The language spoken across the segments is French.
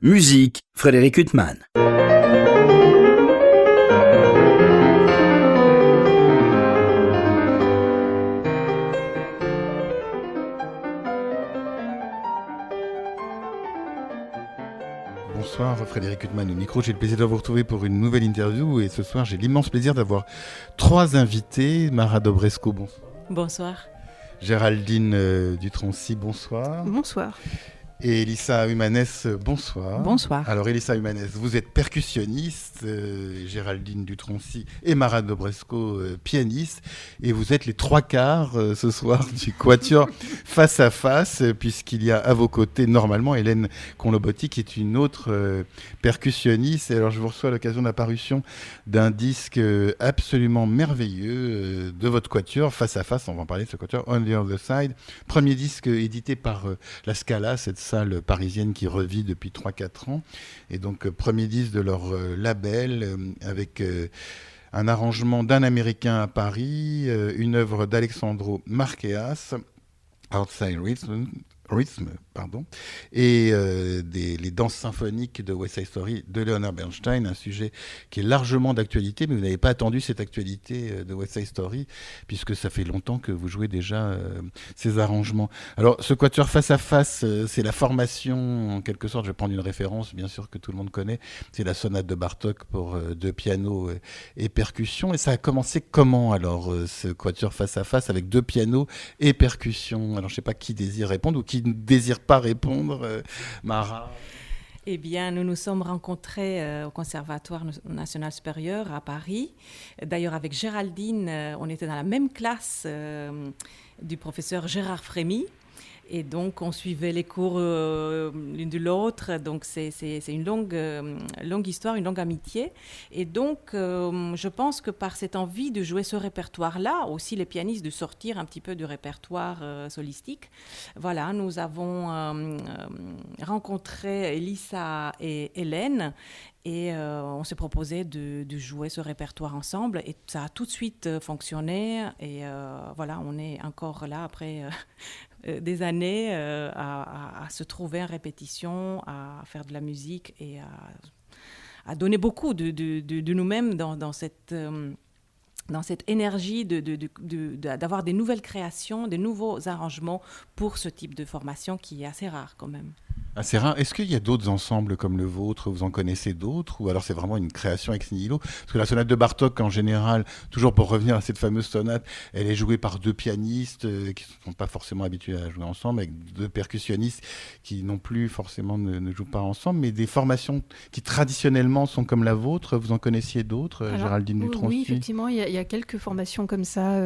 Musique, Frédéric Huttman. Bonsoir Frédéric Huttman au micro, j'ai le plaisir de vous retrouver pour une nouvelle interview et ce soir j'ai l'immense plaisir d'avoir trois invités. Mara Dobresco, bonsoir. Bonsoir. Géraldine Dutroncy, bonsoir. Bonsoir. Et Elissa Humanes, bonsoir. Bonsoir. Alors Elissa Humanes, vous êtes percussionniste, Géraldine Dutroncy et Mara Dobresco, pianiste, et vous êtes les trois quarts ce soir du Quatuor Face à Face, puisqu'il y a à vos côtés normalement Hélène Conlobotti qui est une autre percussionniste. Et alors je vous reçois à l'occasion de la parution d'un disque absolument merveilleux de votre Quatuor Face à Face, on va en parler de ce Quatuor, On the Other Side, premier disque édité par la Scala, cette salle parisienne qui revit depuis 3-4 ans. Et donc, premier disque de leur label avec un arrangement d'un Américain à Paris, une œuvre d'Alexandro Marqueas, Outside Rhythm, et les danses symphoniques de West Side Story de Leonard Bernstein, un sujet qui est largement d'actualité, mais vous n'avez pas attendu cette actualité de West Side Story, puisque ça fait longtemps que vous jouez déjà ces arrangements. Alors, ce Quatuor Face à Face, c'est la formation, en quelque sorte, je vais prendre une référence, bien sûr, que tout le monde connaît, c'est la sonate de Bartók pour deux pianos et percussions. Et ça a commencé comment, alors, ce Quatuor Face à Face, avec deux pianos et percussions? Alors, je ne sais pas qui désire répondre ou qui ne désire pas répondre, Mara. Eh bien, nous nous sommes rencontrés au Conservatoire national supérieur à Paris. D'ailleurs, avec Géraldine, on était dans la même classe du professeur Gérard Frémy. Et donc, on suivait les cours l'une de l'autre. Donc, c'est une longue histoire, une longue amitié. Et donc, je pense que par cette envie de jouer ce répertoire-là, aussi les pianistes de sortir un petit peu du répertoire solistique, voilà, nous avons rencontré Elissa et Hélène. Et on s'est proposé de jouer ce répertoire ensemble. Et ça a tout de suite fonctionné. Et voilà, on est encore là après des années à se trouver en répétition, à faire de la musique et à donner beaucoup de nous-mêmes dans cette énergie d'avoir des nouvelles créations, des nouveaux arrangements pour ce type de formation qui est assez rare quand même. Assez rare. Est-ce qu'il y a d'autres ensembles comme le vôtre? Vous en connaissez d'autres? Ou alors c'est vraiment une création ex nihilo? Parce que la sonate de Bartók, en général, toujours pour revenir à cette fameuse sonate, elle est jouée par deux pianistes qui ne sont pas forcément habitués à jouer ensemble, avec deux percussionnistes qui non plus forcément ne jouent pas ensemble, mais des formations qui traditionnellement sont comme la vôtre. Vous en connaissiez d'autres, Géraldine Dutroncy? Oui, effectivement, il y a quelques formations comme ça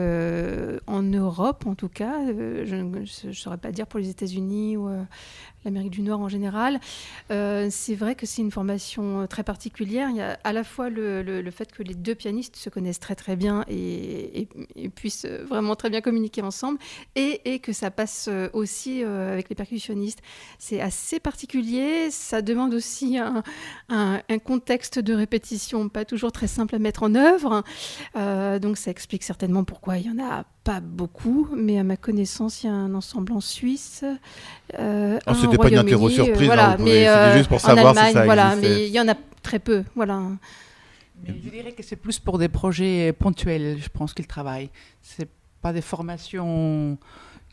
en Europe, en tout cas. Je ne saurais pas dire pour les États-Unis ou l'Amérique du Nord en général. C'est vrai que c'est une formation très particulière. Il y a à la fois le fait que les deux pianistes se connaissent très très bien et puissent vraiment très bien communiquer ensemble et que ça passe aussi avec les percussionnistes. C'est assez particulier. Ça demande aussi un contexte de répétition pas toujours très simple à mettre en œuvre. Donc ça explique certainement pourquoi il y en a pas beaucoup, mais à ma connaissance, il y a un ensemble en Suisse. C'était pas une interro surprise, voilà, mais c'était juste pour savoir Allemagne, si ça voilà, existait. mais il y en a très peu, voilà. Mais je dirais que c'est plus pour des projets ponctuels, je pense qu'ils travaillent. C'est pas des formations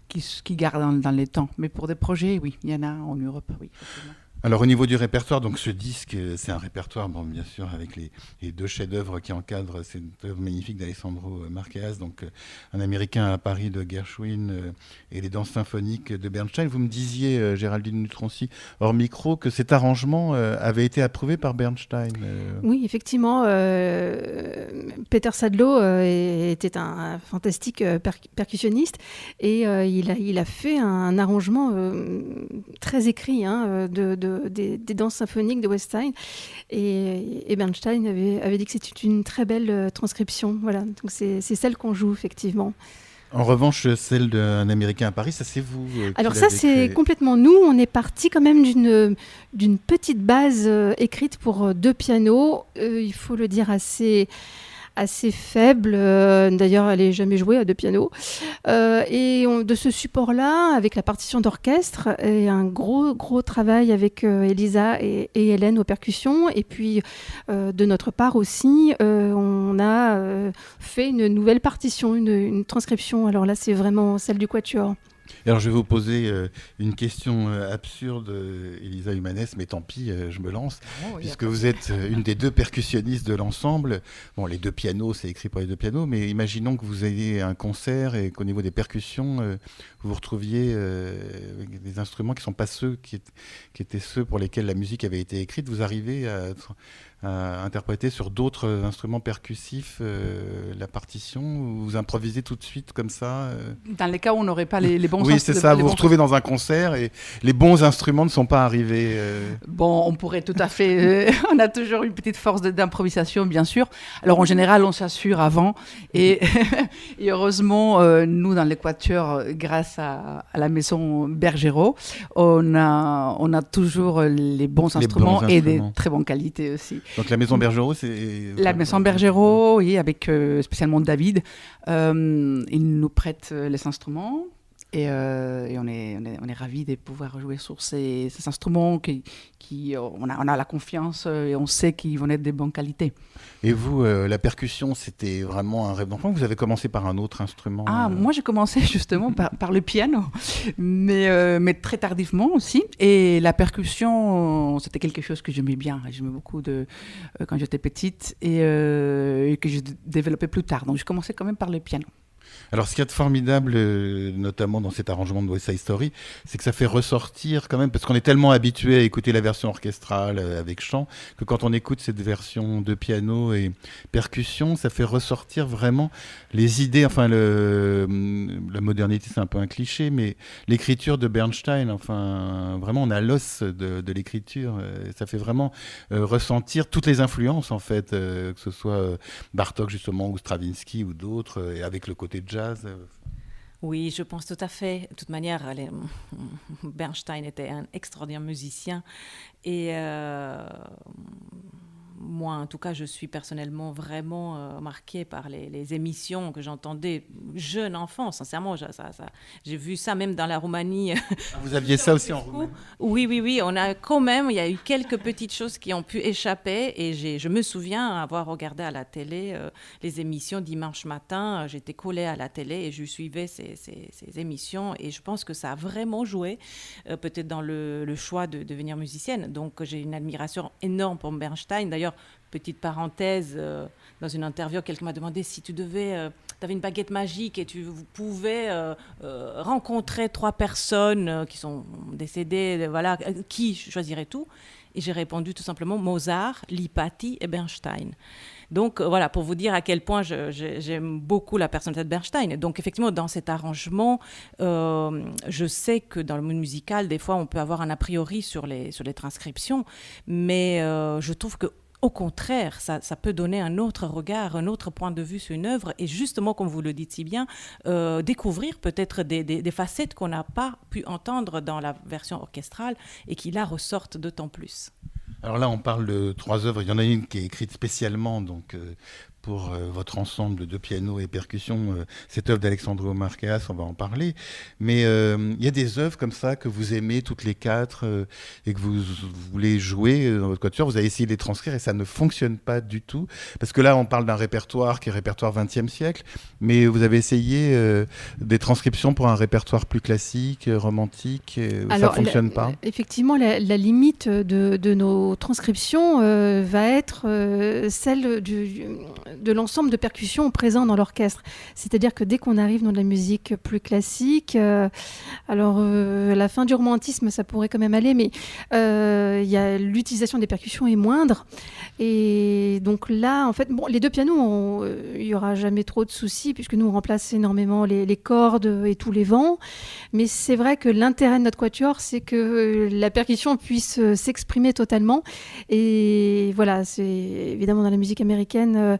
qui gardent dans les temps, mais pour des projets, oui, il y en a en Europe, oui, effectivement. Alors au niveau du répertoire, donc ce disque, c'est un répertoire, bon, bien sûr, avec les deux chefs-d'œuvre qui encadrent cette œuvre magnifique d'Alexandro Marqueas, donc un Américain à Paris de Gershwin et les danses symphoniques de Bernstein. Vous me disiez, Géraldine Dutroncy, hors micro, que cet arrangement avait été approuvé par Bernstein. Oui, effectivement, Peter Sadlo était un fantastique percussionniste et il a fait un arrangement très écrit des danses symphoniques de West Side et Bernstein avait dit que c'était une très belle transcription. Voilà, donc c'est celle qu'on joue effectivement. En revanche, celle d'un Américain à Paris, ça c'est vous Alors ça c'est complètement nous. On est parti quand même d'une petite base écrite pour deux pianos. Il faut le dire assez assez faible. D'ailleurs, elle n'est jamais jouée à deux pianos. De ce support-là, avec la partition d'orchestre, et un gros travail avec Elisa et Hélène aux percussions. Et puis, de notre part aussi, on a fait une nouvelle partition, une transcription. Alors là, c'est vraiment celle du Quatuor. Alors je vais vous poser une question absurde, Elisa Humanes, mais tant pis, je me lance, puisque vous êtes une des deux percussionnistes de l'ensemble. Bon, les deux pianos, c'est écrit pour les deux pianos, mais imaginons que vous ayez un concert et qu'au niveau des percussions, vous vous retrouviez avec des instruments qui ne sont pas ceux qui étaient ceux pour lesquels la musique avait été écrite. Vous arrivez à interpréter sur d'autres instruments percussifs la partition, ou vous improvisez tout de suite comme ça Dans les cas où on n'aurait pas les bons instruments. Oui, c'est ça, vous vous retrouvez dans un concert et les bons instruments ne sont pas arrivés. Bon, on pourrait tout à fait... on a toujours une petite force d'improvisation, bien sûr. Alors, en général, on s'assure avant. Et, et heureusement, nous, dans l'Équateur, grâce à la maison Bergeraud, on a toujours les bons instruments et des très bonnes qualités aussi. Donc la maison Bergeraud, c'est... La maison Bergeraud, oui, avec spécialement David. Il nous prête les instruments et on est ravis de pouvoir jouer sur ces instruments on a la confiance et on sait qu'ils vont être de bonne qualité. Et vous, la percussion, c'était vraiment un rêve d'enfant? Vous avez commencé par un autre instrument? Moi, j'ai commencé justement par le piano, mais très tardivement aussi. Et la percussion, c'était quelque chose que j'aimais bien. J'aimais beaucoup quand j'étais petite et que j'ai développé plus tard. Donc, j'ai commencé quand même par le piano. Alors, ce qu'il y a de formidable, notamment dans cet arrangement de West Side Story, c'est que ça fait ressortir quand même, parce qu'on est tellement habitué à écouter la version orchestrale avec chant, que quand on écoute cette version de piano et percussion, ça fait ressortir vraiment les idées, enfin, la modernité, c'est un peu un cliché, mais l'écriture de Bernstein, enfin, vraiment, on a l'os de l'écriture. Ça fait vraiment ressentir toutes les influences, en fait, que ce soit Bartók, justement, ou Stravinsky, ou d'autres, et avec le côté jazz. Oui, je pense tout à fait. De toute manière, Bernstein était un extraordinaire musicien et moi, en tout cas, je suis personnellement vraiment marquée par les émissions que j'entendais jeune enfant. Sincèrement, j'ai vu ça même dans la Roumanie. Vous aviez ça aussi en Roumanie? Oui. On a quand même, il y a eu quelques petites choses qui ont pu échapper et je me souviens avoir regardé à la télé les émissions dimanche matin. J'étais collée à la télé et je suivais ces émissions et je pense que ça a vraiment joué peut-être dans le choix de devenir musicienne. Donc, j'ai une admiration énorme pour Bernstein. D'ailleurs, petite parenthèse, dans une interview, quelqu'un m'a demandé si tu avais une baguette magique et tu pouvais rencontrer 3 personnes qui sont décédées, voilà, qui choisirais-tu? Et j'ai répondu tout simplement Mozart, Lipati et Bernstein. Donc voilà, pour vous dire à quel point j'aime beaucoup la personnalité de Bernstein. Donc effectivement, dans cet arrangement, je sais que dans le monde musical, des fois, on peut avoir un a priori sur les transcriptions, mais je trouve que au contraire, ça peut donner un autre regard, un autre point de vue sur une œuvre et justement, comme vous le dites si bien, découvrir peut-être des facettes qu'on n'a pas pu entendre dans la version orchestrale et qui là ressortent d'autant plus. Alors là, on parle de 3 œuvres. Il y en a une qui est écrite spécialement donc, pour votre ensemble de piano et percussion, cette œuvre d'Alexandre Marqueas, on va en parler. Mais il y a des œuvres comme ça que vous aimez toutes les 4 et que vous voulez jouer dans votre quatuor. Vous avez essayé de les transcrire et ça ne fonctionne pas du tout. Parce que là, on parle d'un répertoire qui est répertoire 20e siècle, mais vous avez essayé des transcriptions pour un répertoire plus classique, romantique, ça ne fonctionne pas. Effectivement, la limite de nos transcriptions va être celle de l'ensemble de percussions présents dans l'orchestre. C'est-à-dire que dès qu'on arrive dans de la musique plus classique, la fin du romantisme, ça pourrait quand même aller, mais l'utilisation des percussions est moindre. Et donc là, en fait, les 2 pianos, il n'y aura jamais trop de soucis, puisque nous, on remplace énormément les cordes et tous les vents. Mais c'est vrai que l'intérêt de notre quatuor, c'est que la percussion puisse s'exprimer totalement. Et voilà, c'est évidemment dans la musique américaine,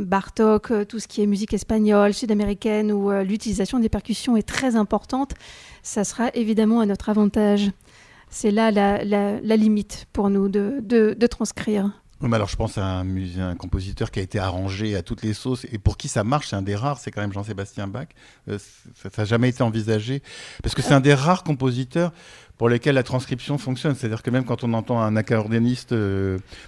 Bartók, tout ce qui est musique espagnole, sud-américaine, où l'utilisation des percussions est très importante, ça sera évidemment à notre avantage. C'est là la limite pour nous de transcrire. Oui, mais alors je pense à un compositeur qui a été arrangé à toutes les sauces et pour qui ça marche, c'est un des rares, c'est quand même Jean-Sébastien Bach. Ça n'a jamais été envisagé parce que c'est un des rares compositeurs pour lesquels la transcription fonctionne. C'est-à-dire que même quand on entend un accordéoniste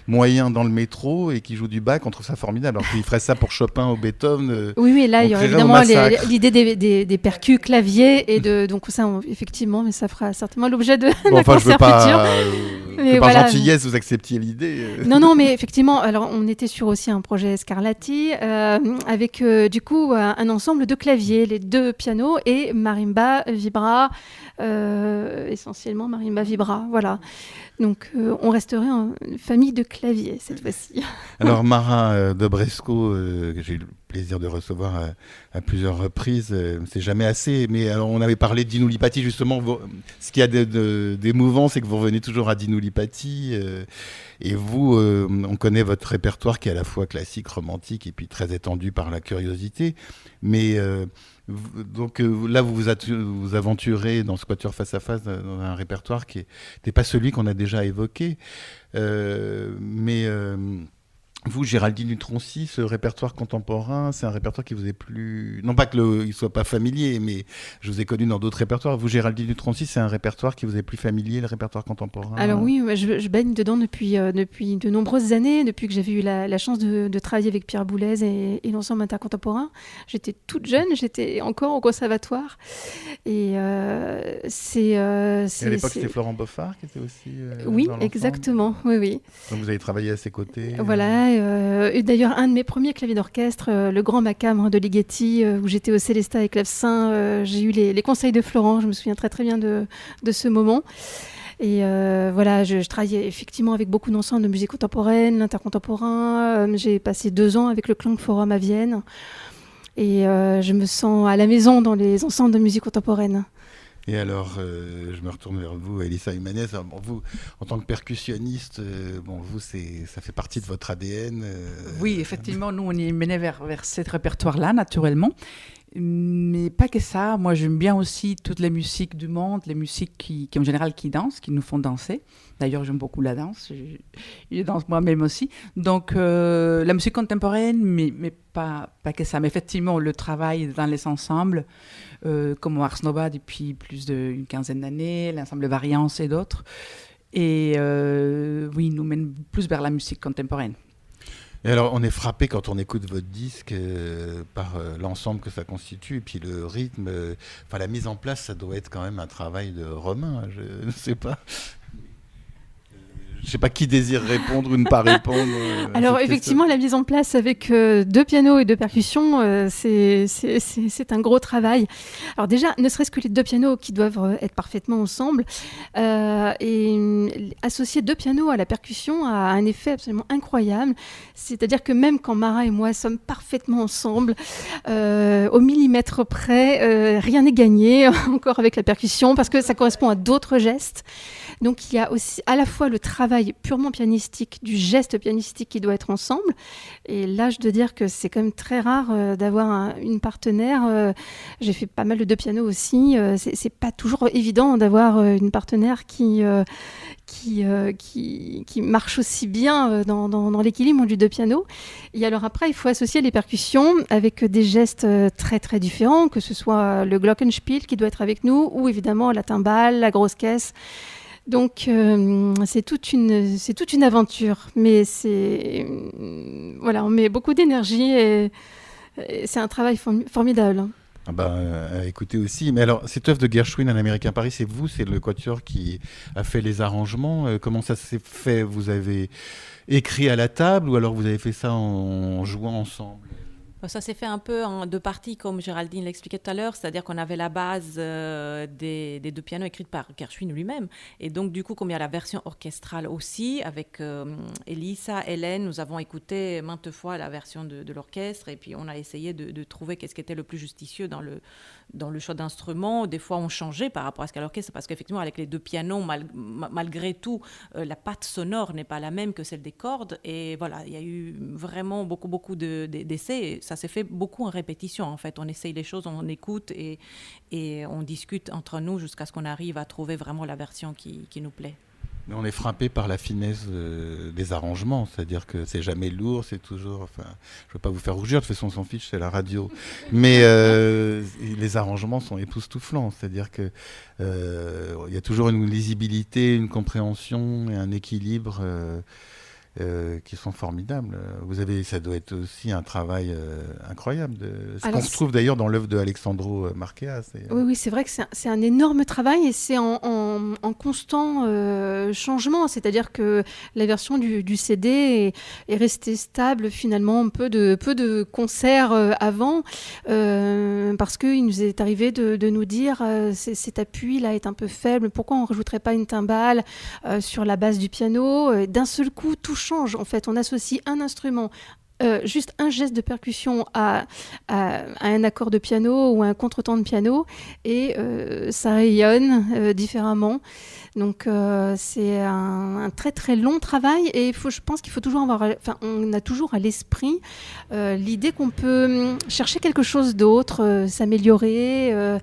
moyen dans le métro et qui joue du Bach, on trouve ça formidable. Alors qu'il ferait ça pour Chopin ou Beethoven. Oui, là, il y aurait évidemment l'idée des percus claviers et donc ça, effectivement, mais ça fera certainement l'objet d'un concert futur. Mais par gentillesse, vous acceptiez l'idée. Non, mais effectivement, alors on était sur aussi un projet Scarlatti avec du coup un ensemble de claviers, les 2 pianos et marimba, vibra, essentiellement marimba, vibra, voilà. Donc on resterait une famille de claviers cette fois-ci. Alors Mara Dobresko, que j'ai eu le plaisir de recevoir à plusieurs reprises, c'est jamais assez, mais alors, on avait parlé de Dinu Lipaty justement, ce qu'il y a d'émouvant, c'est que vous revenez toujours à Dinu Lipaty, et vous, on connaît votre répertoire qui est à la fois classique, romantique et puis très étendu par la curiosité, mais donc là vous vous aventurez dans ce quatuor face à face dans un répertoire qui n'est pas celui qu'on a déjà évoqué, mais vous, Géraldine du Troncy, ce répertoire contemporain, c'est un répertoire qui vous est plus... Non pas qu'il ne soit pas familier, mais je vous ai connu dans d'autres répertoires. Vous, Géraldine du Troncy, c'est un répertoire qui vous est plus familier, le répertoire contemporain? Alors oui, je baigne dedans depuis de nombreuses années, depuis que j'avais eu la chance de travailler avec Pierre Boulez et l'ensemble intercontemporain. J'étais toute jeune, j'étais encore au conservatoire. Et c'est... à l'époque, c'était Florent Boffard qui était aussi oui, dans exactement, oui. Donc vous avez travaillé à ses côtés. Voilà. Et d'ailleurs, un de mes premiers claviers d'orchestre, le Grand Macabre de Ligeti, où j'étais au Célestat et clavecin, j'ai eu les conseils de Florent. Je me souviens très très bien de ce moment. Et voilà, je travaillais effectivement avec beaucoup d'ensembles de musique contemporaine, l'intercontemporain. J'ai passé 2 ans avec le Klangforum à Vienne. Et je me sens à la maison dans les ensembles de musique contemporaine. Et alors, je me retourne vers vous, Elissa Humanez. Bon, vous, en tant que percussionniste, vous, ça fait partie de votre ADN. Oui, effectivement, nous, on est mené vers ce répertoire-là, naturellement. Mais pas que ça. Moi, j'aime bien aussi toutes les musiques du monde, les musiques qui en général, qui dansent, qui nous font danser. D'ailleurs, j'aime beaucoup la danse. Je danse moi-même aussi. Donc, la musique contemporaine, mais pas que ça. Mais effectivement, le travail dans les ensembles, comme Ars Nova depuis plus d'une quinzaine d'années, l'ensemble Variance et d'autres. Et oui, nous mène plus vers la musique contemporaine. Et alors, on est frappé quand on écoute votre disque par l'ensemble que ça constitue, et puis le rythme, la mise en place, ça doit être quand même un travail de Romain, je ne sais pas. Je ne sais pas qui désire répondre ou ne pas répondre. Alors effectivement, la mise en place avec 2 pianos et 2 percussions, c'est un gros travail. Alors déjà, ne serait-ce que les 2 pianos qui doivent être parfaitement ensemble, et associer 2 pianos à la percussion a un effet absolument incroyable. C'est-à-dire que même quand Mara et moi sommes parfaitement ensemble, au millimètre près, rien n'est gagné encore avec la percussion parce que ça correspond à d'autres gestes. Donc il y a aussi à la fois le travail purement pianistique, du geste pianistique qui doit être ensemble. Et là, je dois dire que c'est quand même très rare d'avoir une partenaire. J'ai fait pas mal de 2 pianos aussi. C'est pas toujours évident d'avoir une partenaire qui marche aussi bien dans l'équilibre du 2 pianos. Et alors après, il faut associer les percussions avec des gestes très très différents, que ce soit le glockenspiel qui doit être avec nous, ou évidemment la timbale, la grosse caisse. Donc c'est toute une aventure, mais on met beaucoup d'énergie et c'est un travail formidable. Écoutez aussi, mais alors cette œuvre de Gershwin, Un Américain Paris, c'est le quatuor qui a fait les arrangements. Comment ça s'est fait? Vous avez écrit à la table ou alors vous avez fait ça en jouant ensemble? Ça s'est fait un peu en 2 parties, comme Géraldine l'expliquait tout à l'heure, c'est-à-dire qu'on avait la base des 2 pianos écrites par Gershwin lui-même. Et donc, du coup, comme il y a la version orchestrale aussi, avec Elissa, Hélène, nous avons écouté maintes fois la version de l'orchestre et puis on a essayé de trouver qu'est-ce qui était le plus justicieux dans le choix d'instruments. Des fois, on changeait par rapport à ce qu'à l'orchestre, parce qu'effectivement, avec les 2 pianos, malgré tout, la patte sonore n'est pas la même que celle des cordes. Et voilà, il y a eu vraiment beaucoup d'essais. Ça s'est fait beaucoup en répétition, en fait. On essaye les choses, on écoute et on discute entre nous jusqu'à ce qu'on arrive à trouver vraiment la version qui nous plaît. Mais on est frappé par la finesse des arrangements, c'est-à-dire que c'est jamais lourd, c'est toujours. Enfin, je veux pas vous faire rougir, de toute façon on s'en fiche, c'est la radio. Mais les arrangements sont époustouflants, c'est-à-dire que il y a toujours une lisibilité, une compréhension et un équilibre qui sont formidables. Ça doit être aussi un travail incroyable. Ce qu'on retrouve d'ailleurs dans l'œuvre de Alexandro Marqueas. Oui, c'est vrai que c'est un énorme travail et c'est en constant changement. C'est-à-dire que la version du CD est restée stable finalement, peu de concerts avant, parce qu'il nous est arrivé de nous dire cet appui là est un peu faible, pourquoi on ne rajouterait pas une timbale sur la base du piano. D'un seul coup, tout change. En fait, on associe un instrument, juste un geste de percussion à un accord de piano ou à un contretemps de piano et ça rayonne différemment. Donc c'est un très très long travail et je pense qu'il faut toujours on a toujours à l'esprit l'idée qu'on peut chercher quelque chose d'autre, s'améliorer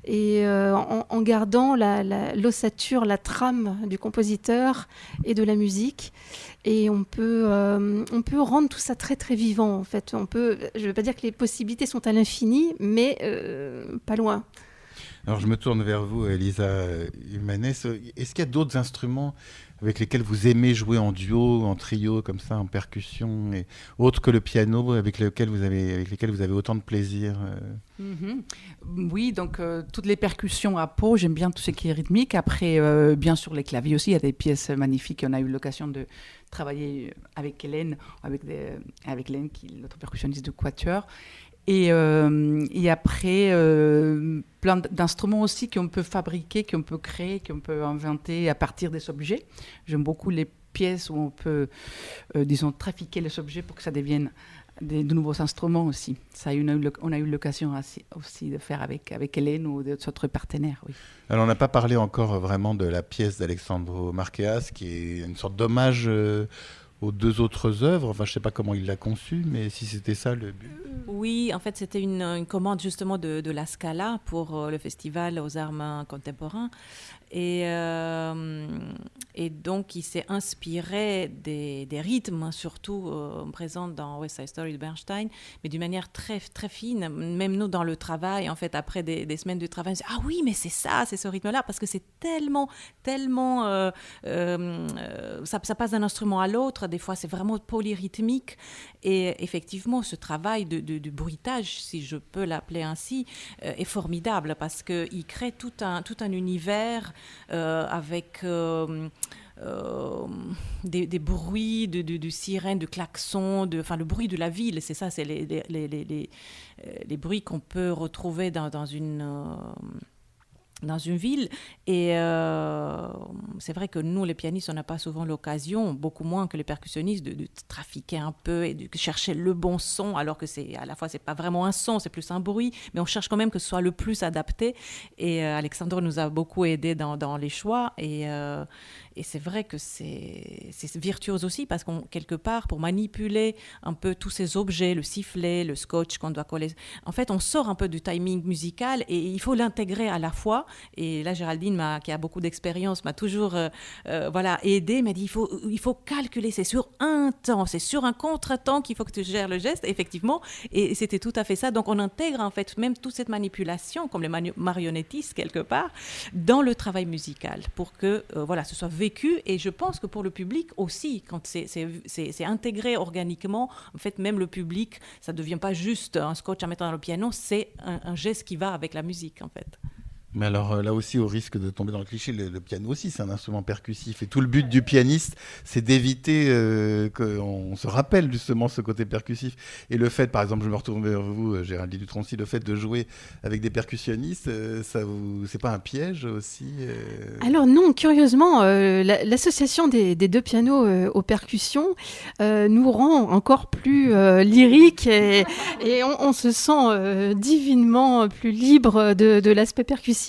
et en gardant l'ossature, la trame du compositeur et de la musique. Et on peut rendre tout ça très très vivant en fait. Je ne veux pas dire que les possibilités sont à l'infini, mais pas loin. Alors je me tourne vers vous, Elisa Humanes. Est-ce qu'il y a d'autres instruments avec lesquels vous aimez jouer en duo, en trio, comme ça, en percussion, et autres que le piano, avec lesquels vous avez autant de plaisir Oui, donc toutes les percussions à peau, j'aime bien tout ce qui est rythmique. Après, bien sûr, les claviers aussi, il y a des pièces magnifiques. On a eu l'occasion de travailler avec Hélène, avec Hélène, qui est l'autre percussionniste de Quatuor. Et après, plein d'instruments aussi qu'on peut fabriquer, qu'on peut créer, qu'on peut inventer à partir des objets. J'aime beaucoup les pièces où on peut, disons, trafiquer les objets pour que ça devienne de nouveaux instruments aussi. Ça, on a eu l'occasion aussi de faire avec Hélène ou d'autres partenaires. Oui. Alors, on n'a pas parlé encore vraiment de la pièce d'Alexandro Marqueas, qui est une sorte d'hommage aux deux autres œuvres. Enfin, je ne sais pas comment il l'a conçue, mais si c'était ça le but. Oui, en fait, c'était une commande justement de la Scala pour le festival aux arts mains contemporains. Et donc, il s'est inspiré des rythmes, surtout présents dans West Side Story de Bernstein, mais d'une manière très, très fine. Même nous, dans le travail, en fait, après des semaines de travail, on se dit « Ah oui, mais c'est ça, c'est ce rythme-là », parce que c'est tellement ça passe d'un instrument à l'autre. Des fois, c'est vraiment polyrythmique. Et effectivement, ce travail de bruitage, si je peux l'appeler ainsi, est formidable, parce qu'il crée tout un univers avec des bruits de sirènes, de klaxons, le bruit de la ville, c'est ça, c'est les bruits qu'on peut retrouver dans une ville. Et c'est vrai que nous, les pianistes, on n'a pas souvent l'occasion, beaucoup moins que les percussionnistes, de trafiquer un peu et de chercher le bon son, alors que à la fois, c'est pas vraiment un son, c'est plus un bruit, mais on cherche quand même que ce soit le plus adapté. Et Alexandre nous a beaucoup aidés dans les choix. Et c'est vrai que c'est virtuose aussi, parce qu'on, quelque part, pour manipuler un peu tous ces objets, le sifflet, le scotch qu'on doit coller, en fait, on sort un peu du timing musical et il faut l'intégrer à la fois. Et là, Géraldine, qui a beaucoup d'expérience, m'a toujours aidée, m'a dit il faut calculer, c'est sur un temps, c'est sur un contre-temps qu'il faut que tu gères le geste, effectivement. Et c'était tout à fait ça. Donc, on intègre en fait même toute cette manipulation, comme les marionnettistes quelque part, dans le travail musical pour que ce soit vécu. Et je pense que pour le public aussi, quand c'est intégré organiquement, en fait, même le public, ça ne devient pas juste un scotch à mettre dans le piano, c'est un geste qui va avec la musique, en fait. Mais alors là aussi, au risque de tomber dans le cliché, le piano aussi, c'est un instrument percussif. Et tout le but du pianiste, c'est d'éviter qu'on se rappelle justement ce côté percussif. Et le fait, par exemple, je me retourne vers vous, Géraldine Dutroncy, le fait de jouer avec des percussionnistes, c'est pas un piège aussi Alors non, curieusement, l'association des deux pianos aux percussions nous rend encore plus lyriques et on se sent divinement plus libre de l'aspect percussif.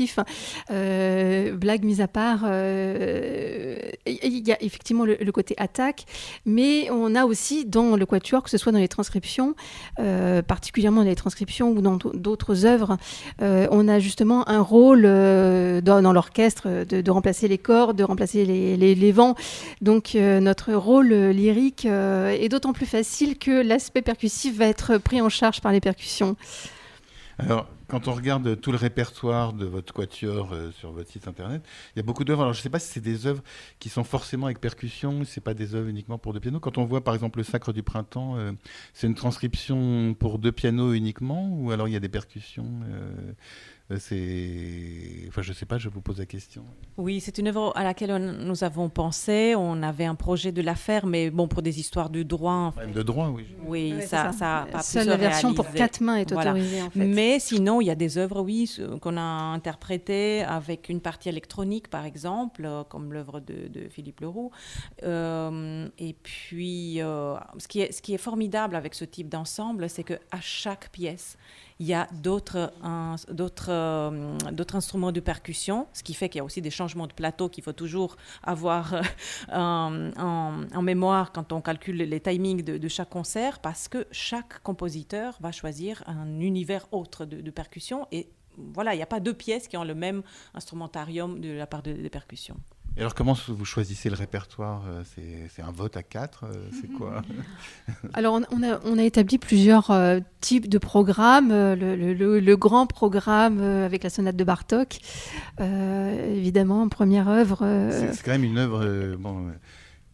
Blague mise à part, il il y a effectivement le côté attaque, mais on a aussi dans le quatuor, que ce soit dans les transcriptions, particulièrement dans les transcriptions ou dans d'autres œuvres, on a justement un rôle dans l'orchestre de remplacer les cordes, de remplacer les vents. Donc notre rôle lyrique est d'autant plus facile que l'aspect percussif va être pris en charge par les percussions. Alors, quand on regarde tout le répertoire de votre quatuor sur votre site internet, il y a beaucoup d'œuvres. Alors, je ne sais pas si c'est des œuvres qui sont forcément avec percussion, c'est pas des œuvres uniquement pour deux pianos. Quand on voit, par exemple, le Sacre du Printemps, c'est une transcription pour deux pianos uniquement, ou alors il y a des percussions Enfin, je ne sais pas, je vous pose la question. Oui, c'est une œuvre à laquelle nous avons pensé. On avait un projet de la faire, mais bon, pour des histoires de droit. Même de droit, oui. Oui, ouais, ça n'a pas pu se Seule la version réaliser. pour 4 mains est autorisée, Voilà. en fait. Mais sinon, il y a des œuvres, oui, qu'on a interprétées avec une partie électronique, par exemple, comme l'œuvre de Philippe Leroux. Et puis, ce qui est formidable avec ce type d'ensemble, c'est qu'à chaque pièce, il y a d'autres instruments de percussion, ce qui fait qu'il y a aussi des changements de plateau qu'il faut toujours avoir en mémoire quand on calcule les timings de chaque concert, parce que chaque compositeur va choisir un univers autre de percussion. Et voilà, il n'y a pas deux pièces qui ont le même instrumentarium de la part des percussions. Et alors, comment vous choisissez le répertoire ? C'est un vote à 4 ? C'est quoi ? Alors, on a établi plusieurs types de programmes. Le grand programme avec la sonate de Bartók, évidemment, première œuvre. C'est quand même une œuvre...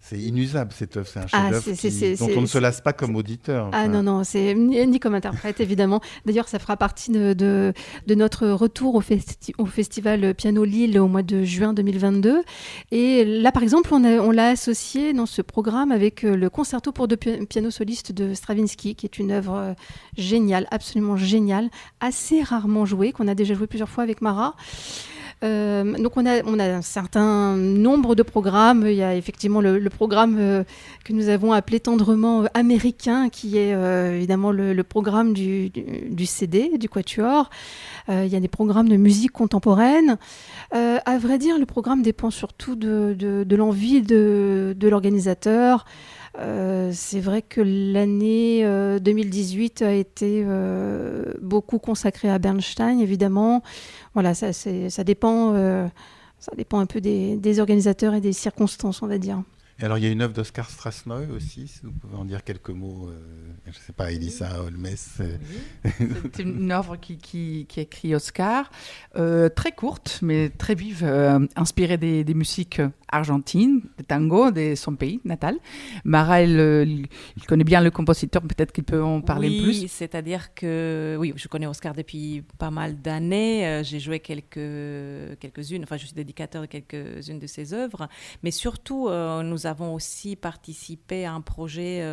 c'est inusable, cette œuvre. C'est un chef-d'œuvre dont on ne se lasse pas comme auditeur. Ah non, c'est ni comme interprète, évidemment. D'ailleurs, ça fera partie de notre retour au Festival Piano Lille au mois de juin 2022. Et là, par exemple, on l'a associé dans ce programme avec le concerto pour deux pianos solistes de Stravinsky, qui est une œuvre géniale, absolument géniale, assez rarement jouée, qu'on a déjà joué plusieurs fois avec Mara. Donc on a un certain nombre de programmes. Il y a effectivement le programme que nous avons appelé tendrement américain, qui est évidemment le programme du CD, du Quatuor. Il y a des programmes de musique contemporaine. À vrai dire, le programme dépend surtout de l'envie de l'organisateur. C'est vrai que l'année 2018 a été beaucoup consacrée à Bernstein, évidemment. Voilà, ça dépend un peu des organisateurs et des circonstances, on va dire. Et alors, il y a une œuvre d'Oscar Strasnoy aussi, si vous pouvez en dire quelques mots. Je ne sais pas, Elissa Holmes. C'est une œuvre qui écrit Oscar, très courte, mais très vive, inspirée des musiques argentines, des tangos de son pays natal. Mara, il connaît bien le compositeur, peut-être qu'il peut en parler plus. Oui, c'est-à-dire que je connais Oscar depuis pas mal d'années. J'ai joué quelques-unes, enfin, je suis dédicateur de quelques-unes de ses œuvres, mais surtout, nous avons aussi participé à un projet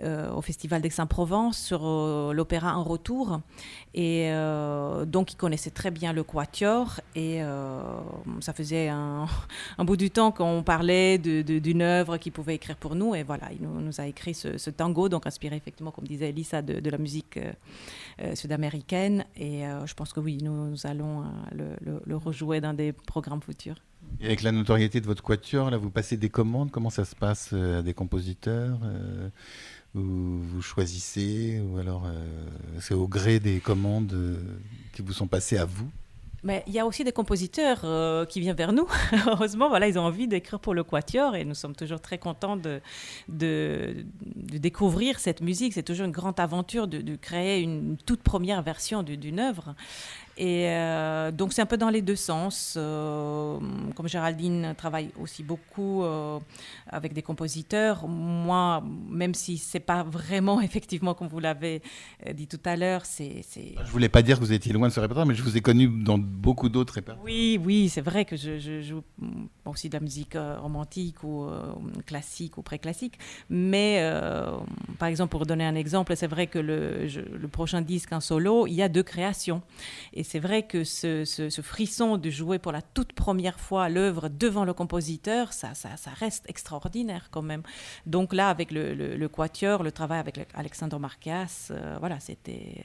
au Festival d'Aix-en-Provence sur l'opéra Un Retour. Et donc, il connaissait très bien le quatuor. Et ça faisait un bout du temps qu'on parlait d'une œuvre qu'il pouvait écrire pour nous. Et voilà, il nous a écrit ce tango, donc inspiré effectivement, comme disait Elissa, de la musique sud-américaine. Et je pense que oui, nous allons le rejouer dans des programmes futurs. Et avec la notoriété de votre quatuor, là, vous passez des commandes. Comment ça se passe à des compositeurs vous choisissez, ou alors c'est au gré des commandes qui vous sont passées à vous? Mais il y a aussi des compositeurs qui viennent vers nous. Heureusement, voilà, ils ont envie d'écrire pour le quatuor et nous sommes toujours très contents de découvrir cette musique. C'est toujours une grande aventure de créer une toute première version d'une œuvre. Et donc c'est un peu dans les deux sens. Comme Géraldine travaille aussi beaucoup avec des compositeurs, moi, même si c'est pas vraiment effectivement comme vous l'avez dit tout à l'heure, Je voulais pas dire que vous étiez loin de ce répertoire, mais je vous ai connu dans beaucoup d'autres répertoires. Oui, c'est vrai que je joue aussi de la musique romantique ou classique ou pré-classique. Mais par exemple, pour donner un exemple, c'est vrai que le prochain disque en solo, il y a 2 créations. Et c'est vrai que ce frisson de jouer pour la toute première fois l'œuvre devant le compositeur, ça reste extraordinaire quand même. Donc là, avec le quatuor, le travail avec Alexandre Marcas, voilà, c'était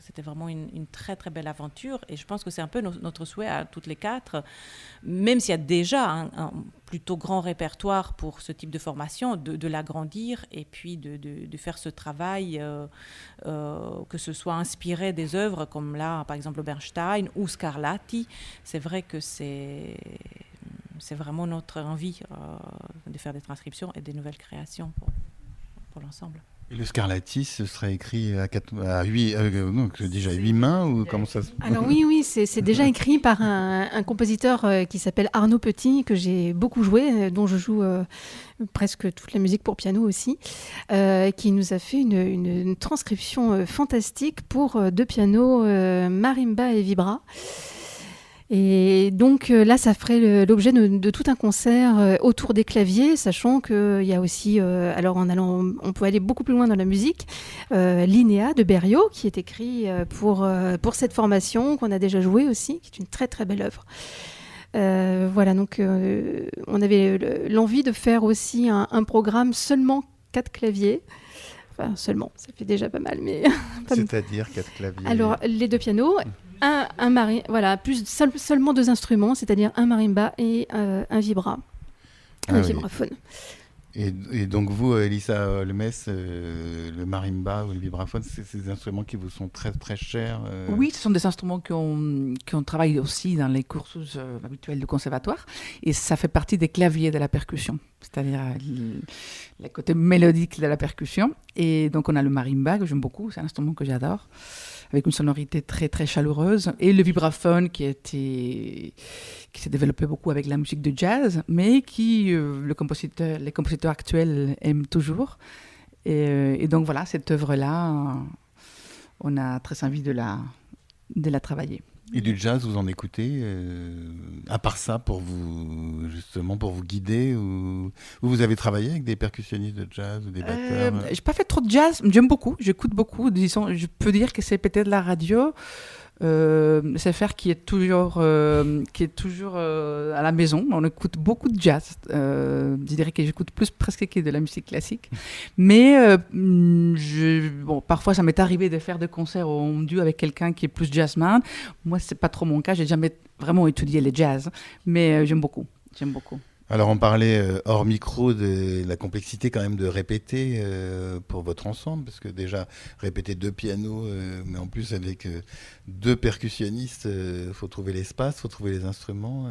c'était vraiment une très très belle aventure et je pense que c'est un peu notre souhait à toutes les quatre, même s'il y a déjà un plutôt grand répertoire pour ce type de formation, de l'agrandir et puis de faire ce travail, que ce soit inspiré des œuvres comme là par exemple Bernstein ou Scarlatti. C'est vrai que c'est vraiment notre envie de faire des transcriptions et des nouvelles créations pour l'ensemble. Et le Scarlatti, ce serait écrit à 8 mains ou comment ça se... Alors oui, c'est déjà écrit par un compositeur qui s'appelle Arnaud Petit, que j'ai beaucoup joué, dont je joue presque toute la musique pour piano aussi, qui nous a fait une transcription fantastique pour 2 pianos, marimba et vibra. Et donc là, ça ferait l'objet de tout un concert autour des claviers, sachant qu'il y a aussi, alors on peut aller beaucoup plus loin dans la musique, l'Inéa de Berriot, qui est écrit pour cette formation, qu'on a déjà joué aussi, qui est une très très belle œuvre. Voilà, donc on avait l'envie de faire aussi un programme seulement 4 claviers. Enfin, seulement, ça fait déjà pas mal, mais... C'est-à-dire 4 claviers. Alors, les 2 pianos... voilà, seulement 2 instruments, c'est-à-dire un marimba et un vibra, un vibraphone. Et donc vous, Elissa Lemes, le marimba ou le vibraphone, c'est des instruments qui vous sont très très chers Oui, ce sont des instruments qu'on travaille aussi dans les cursus habituels du conservatoire, et ça fait partie des claviers de la percussion, c'est-à-dire le côté mélodique de la percussion. Et donc on a le marimba que j'aime beaucoup, c'est un instrument que j'adore, avec une sonorité très très chaleureuse, et le vibraphone qui s'est développé beaucoup avec la musique de jazz, mais qui les compositeurs actuels aiment toujours. Et donc voilà, cette œuvre-là, on a très envie de la travailler. Et du jazz, vous en écoutez à part ça, pour vous guider, ou vous avez travaillé avec des percussionnistes de jazz ou des batteurs J'ai pas fait trop de jazz, j'aime beaucoup, j'écoute beaucoup. Disons, je peux dire que c'est peut-être la radio, c'est faire qui est toujours à la maison. On écoute beaucoup de jazz. Je dirais que j'écoute plus presque que de la musique classique. Mais parfois, ça m'est arrivé de faire des concerts en duo avec quelqu'un qui est plus jazzman. Moi, c'est pas trop mon cas. J'ai jamais vraiment étudié les jazz, mais j'aime beaucoup. Alors on parlait hors micro de la complexité quand même de répéter pour votre ensemble, parce que déjà répéter 2 pianos, mais en plus avec 2 percussionnistes, faut trouver l'espace, faut trouver les instruments,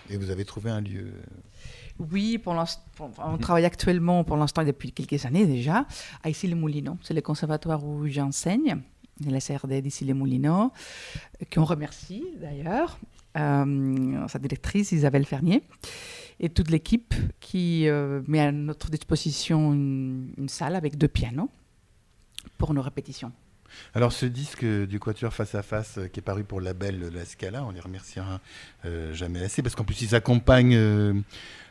et vous avez trouvé un lieu. Oui, on travaille actuellement pour l'instant depuis quelques années déjà à Issy-les-Moulineaux. C'est le conservatoire où j'enseigne, la CRD d'Issy-les-Moulineaux, qu'on remercie d'ailleurs, sa directrice Isabelle Fernier, et toute l'équipe qui met à notre disposition une salle avec 2 pianos pour nos répétitions. Alors ce disque du Quatuor Face à Face qui est paru pour le label La Scala, on les remerciera jamais assez, parce qu'en plus ils accompagnent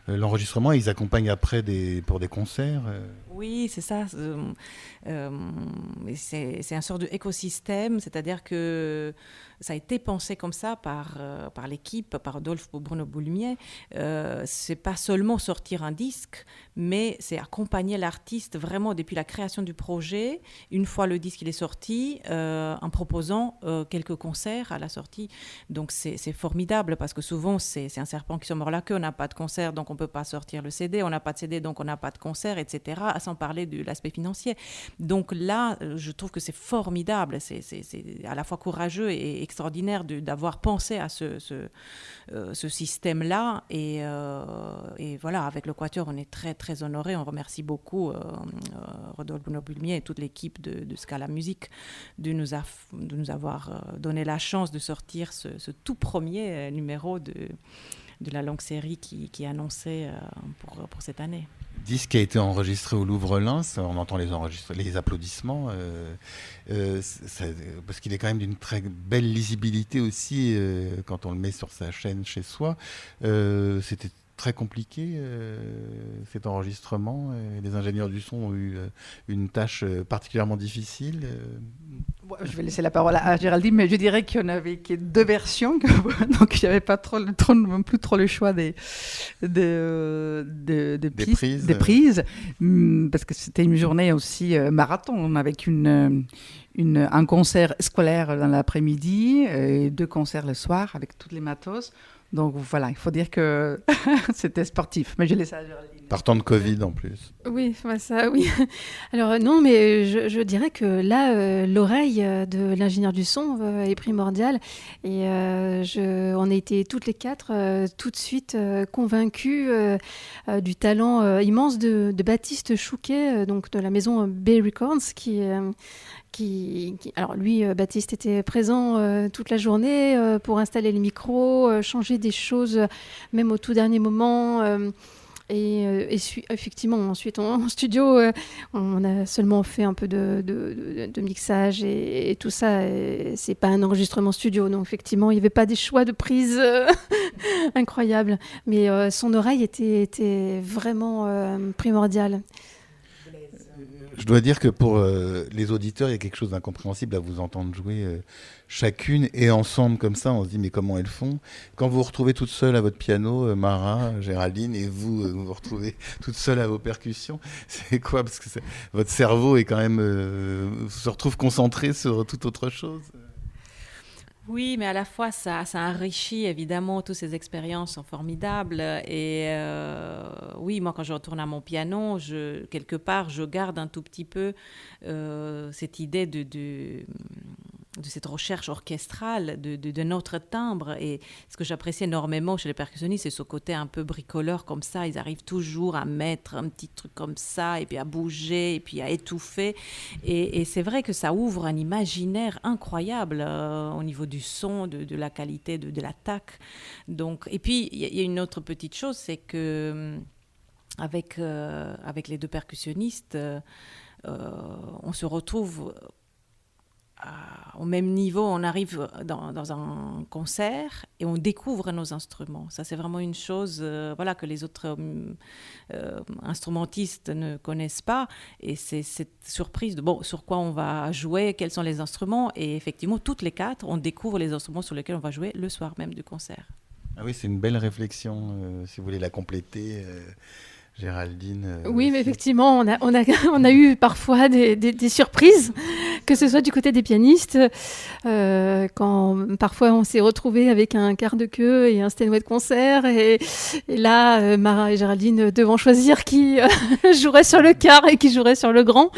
l'enregistrement et ils accompagnent après pour des concerts. Oui, c'est ça. C'est un sort d'écosystème, c'est-à-dire que ça a été pensé comme ça par l'équipe, par Rodolphe Bruno Boulmier. C'est pas seulement sortir un disque, mais c'est accompagner l'artiste vraiment depuis la création du projet, une fois le disque il est sorti, en proposant quelques concerts à la sortie. Donc c'est formidable, parce que souvent c'est un serpent qui se mord la queue, on n'a pas de concert, donc on ne peut pas sortir le CD, on n'a pas de CD, donc on n'a pas de concert, etc., sans parler de l'aspect financier. Donc là, je trouve que c'est formidable, c'est à la fois courageux et extraordinaire d'avoir pensé à ce système-là. Et voilà, avec le Quatuor, on est très, très honorés. On remercie beaucoup Rodolphe Boulmier et toute l'équipe de Scala Musique de nous avoir donné la chance de sortir ce tout premier numéro de la longue série qui est annoncée pour cette année. Disque qui a été enregistré au Louvre-Lens, on entend les applaudissements, parce qu'il est quand même d'une très belle lisibilité aussi quand on le met sur sa chaîne chez soi. C'était très compliqué cet enregistrement. Les ingénieurs du son ont eu une tâche particulièrement difficile. Je vais laisser la parole à Géraldine, mais je dirais qu'il n'y en avait que deux versions, donc il n'y avait pas non plus trop le choix des prises, parce que c'était une journée aussi marathon, avec un concert scolaire dans l'après-midi et 2 concerts le soir avec toutes les matos. Donc voilà, il faut dire que c'était sportif. Mais je laisse à Géraldine. Partant de Covid en plus. Oui, ça, oui. Alors non, mais je dirais que là, l'oreille de l'ingénieur du son est primordiale. Et on a été toutes les 4 tout de suite convaincus du talent immense de Baptiste Chouquet, donc de la maison Bay Records, alors lui, Baptiste était présent toute la journée pour installer les micros, changer des choses, même au tout dernier moment. Effectivement, ensuite, en studio, on a seulement fait un peu de mixage et tout ça. Et c'est pas un enregistrement studio, donc effectivement, il n'y avait pas des choix de prise incroyables. Mais son oreille était vraiment primordiale. Je dois dire que pour les auditeurs, il y a quelque chose d'incompréhensible à vous entendre jouer chacune et ensemble comme ça. On se dit mais comment elles font? Quand vous vous retrouvez toute seule à votre piano, Mara, Géraldine, et vous vous retrouvez toute seule à vos percussions, c'est quoi? Parce que votre cerveau est quand même se retrouve concentré sur toute autre chose. Oui, mais à la fois, ça enrichit, évidemment, toutes ces expériences sont formidables. Et oui, moi, quand je retourne à mon piano, quelque part, je garde un tout petit peu cette idée de cette recherche orchestrale, de notre timbre. Et ce que j'apprécie énormément chez les percussionnistes, c'est ce côté un peu bricoleur comme ça. Ils arrivent toujours à mettre un petit truc comme ça, et puis à bouger, et puis à étouffer. Et c'est vrai que ça ouvre un imaginaire incroyable au niveau du son, de la qualité, de l'attaque. Donc, et puis, il y a une autre petite chose, c'est que avec les 2 percussionnistes, on se retrouve au même niveau. On arrive dans un concert et on découvre nos instruments. Ça, c'est vraiment une chose que les autres instrumentistes ne connaissent pas. Et c'est cette surprise de sur quoi on va jouer, quels sont les instruments. Et effectivement, toutes les 4, on découvre les instruments sur lesquels on va jouer le soir même du concert. Ah oui, c'est une belle réflexion, si vous voulez la compléter. Géraldine. Oui, mais effectivement, on a eu parfois des surprises, que ce soit du côté des pianistes, quand parfois on s'est retrouvé avec un quart de queue et un Steinway de concert, et là, Mara et Géraldine devant choisir qui jouerait sur le quart et qui jouerait sur le grand,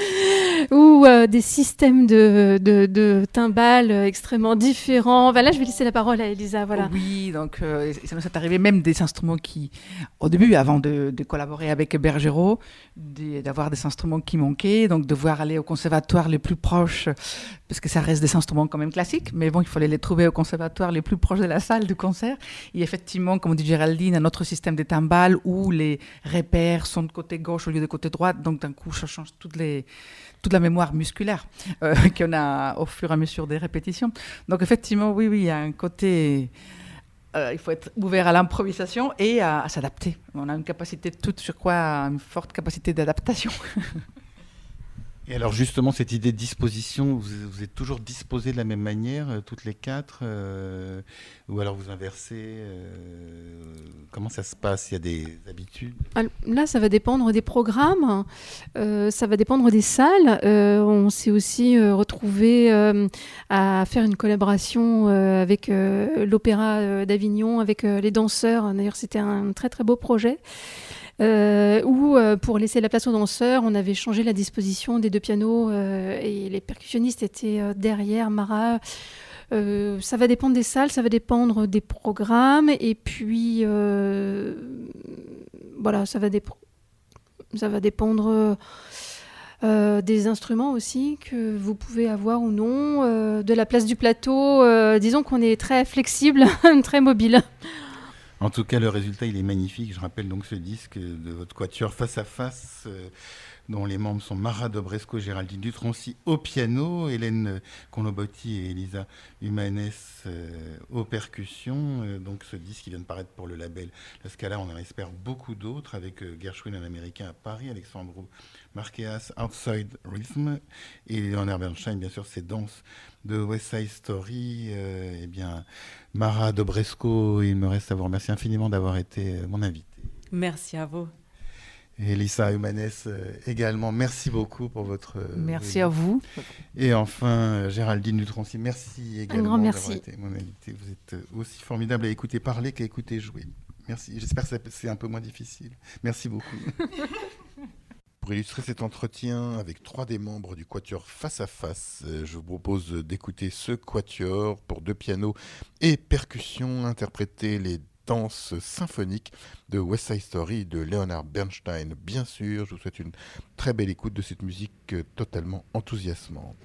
ou des systèmes de timbales extrêmement différents. Là, je vais laisser la parole à Elisa. Voilà. Oui, donc ça nous est arrivé même des instruments qui, au début, avant de collaborer avec Bergerot, d'avoir des instruments qui manquaient, donc devoir aller au conservatoire les plus proches, parce que ça reste des instruments quand même classiques, mais bon, il fallait les trouver au conservatoire les plus proches de la salle du concert. Et effectivement, comme dit Géraldine, un autre système de timbales où les repères sont de côté gauche au lieu de côté droit, donc d'un coup, ça change toute la mémoire musculaire qu'on a au fur et à mesure des répétitions. Donc effectivement, oui, il y a un côté... il faut être ouvert à l'improvisation et à s'adapter. On a une capacité je crois, une forte capacité d'adaptation. Et alors justement, cette idée de disposition, vous êtes toujours disposés de la même manière, toutes les 4, ou alors vous inversez comment ça se passe? Il y a des habitudes? Là, ça va dépendre des programmes, ça va dépendre des salles. On s'est aussi retrouvé à faire une collaboration avec l'Opéra d'Avignon, avec les danseurs. D'ailleurs, c'était un très très beau projet. Où pour laisser la place aux danseurs, on avait changé la disposition des 2 pianos et les percussionnistes étaient derrière Mara. Ça va dépendre des salles, ça va dépendre des programmes et puis ça va dépendre des instruments aussi que vous pouvez avoir ou non, de la place du plateau. Disons qu'on est très flexible, très mobile. En tout cas, le résultat, il est magnifique. Je rappelle donc ce disque de votre quatuor Face à Face, dont les membres sont Mara Dobresco, Géraldine Dutroncy au piano, Hélène Conlobotti et Elisa Humanes aux percussions. Donc ce disque qui vient de paraître pour le label La Scala, on en espère beaucoup d'autres, avec Gershwin, un Américain à Paris, Alexandro Marqueas, Outside Rhythm, et Leonard Bernstein, bien sûr, ses danses de West Side Story. Eh bien, Mara Dobresco, il me reste à vous remercier infiniment d'avoir été mon invité. Merci à vous. Et Lisa Humanes également, merci beaucoup pour votre... Merci à vous. Et enfin, Géraldine Dutroncy, merci également grand merci. d'avoir été mon invité. Vous êtes aussi formidable à écouter parler qu'à écouter jouer. Merci, j'espère que c'est un peu moins difficile. Merci beaucoup. Pour illustrer cet entretien avec 3 des membres du quatuor Face à Face, je vous propose d'écouter ce quatuor pour 2 pianos et percussions interpréter les danses symphoniques de West Side Story de Leonard Bernstein. Bien sûr, je vous souhaite une très belle écoute de cette musique totalement enthousiasmante.